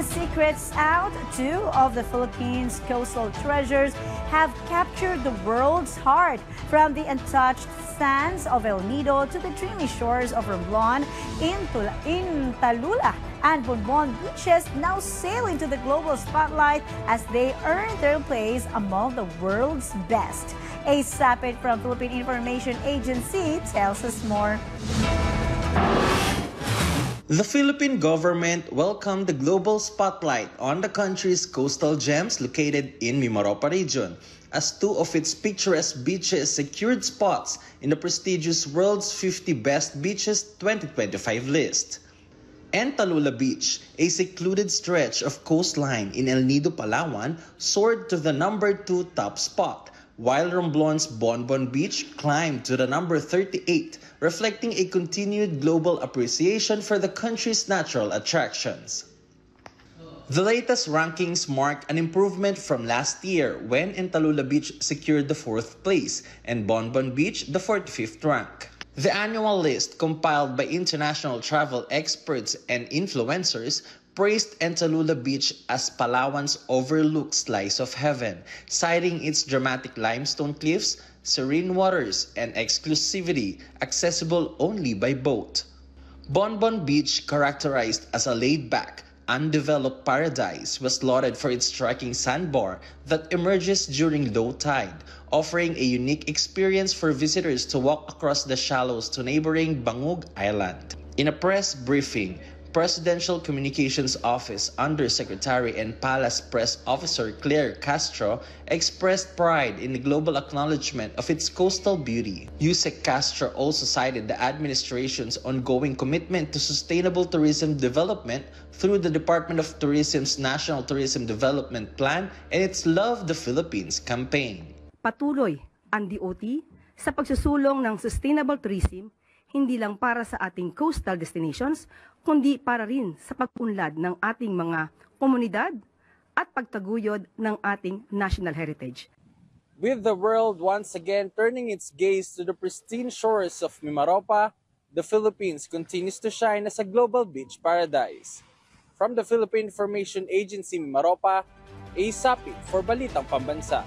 the secrets out, two of the Philippines' coastal treasures have captured the world's heart. From the untouched sands of El Nido to the dreamy shores of Romblon in Talula and Bonbon beaches now sail into the global spotlight as they earn their place among the world's best. A Sapit from Philippine Information Agency tells us more. The Philippine government welcomed the global spotlight on the country's coastal gems located in Mimaropa region, as two of its picturesque beaches secured spots in the prestigious World's 50 Best Beaches 2025 list. Talula Beach, a secluded stretch of coastline in El Nido, Palawan, soared to the number 2 top spot, while Romblon's Bonbon Beach climbed to the number 38, reflecting a continued global appreciation for the country's natural attractions. The latest rankings mark an improvement from last year when Talula Beach secured the 4th place and Bonbon Beach the 45th rank. The annual list, compiled by international travel experts and influencers, praised Talula Beach as Palawan's overlooked slice of heaven, citing its dramatic limestone cliffs, serene waters, and exclusivity accessible only by boat. Bonbon Beach, characterized as a laid-back, undeveloped paradise, was lauded for its striking sandbar that emerges during low tide, offering a unique experience for visitors to walk across the shallows to neighboring Bangug Island. In a press briefing, Presidential Communications Office Undersecretary and Palace Press Officer Claire Castro expressed pride in the global acknowledgement of its coastal beauty. Yusek Castro also cited the administration's ongoing commitment to sustainable tourism development through the Department of Tourism's National Tourism Development Plan and its Love the Philippines campaign. Patuloy ang DOT sa pagsusulong ng sustainable tourism hindi lang para sa ating coastal destinations, kundi para rin sa pag-unlad ng ating mga komunidad at pagtaguyod ng ating national heritage. With the world once again turning its gaze to the pristine shores of Mimaropa, the Philippines continues to shine as a global beach paradise. From the Philippine Information Agency Mimaropa, A Sapit for Balitang Pambansa.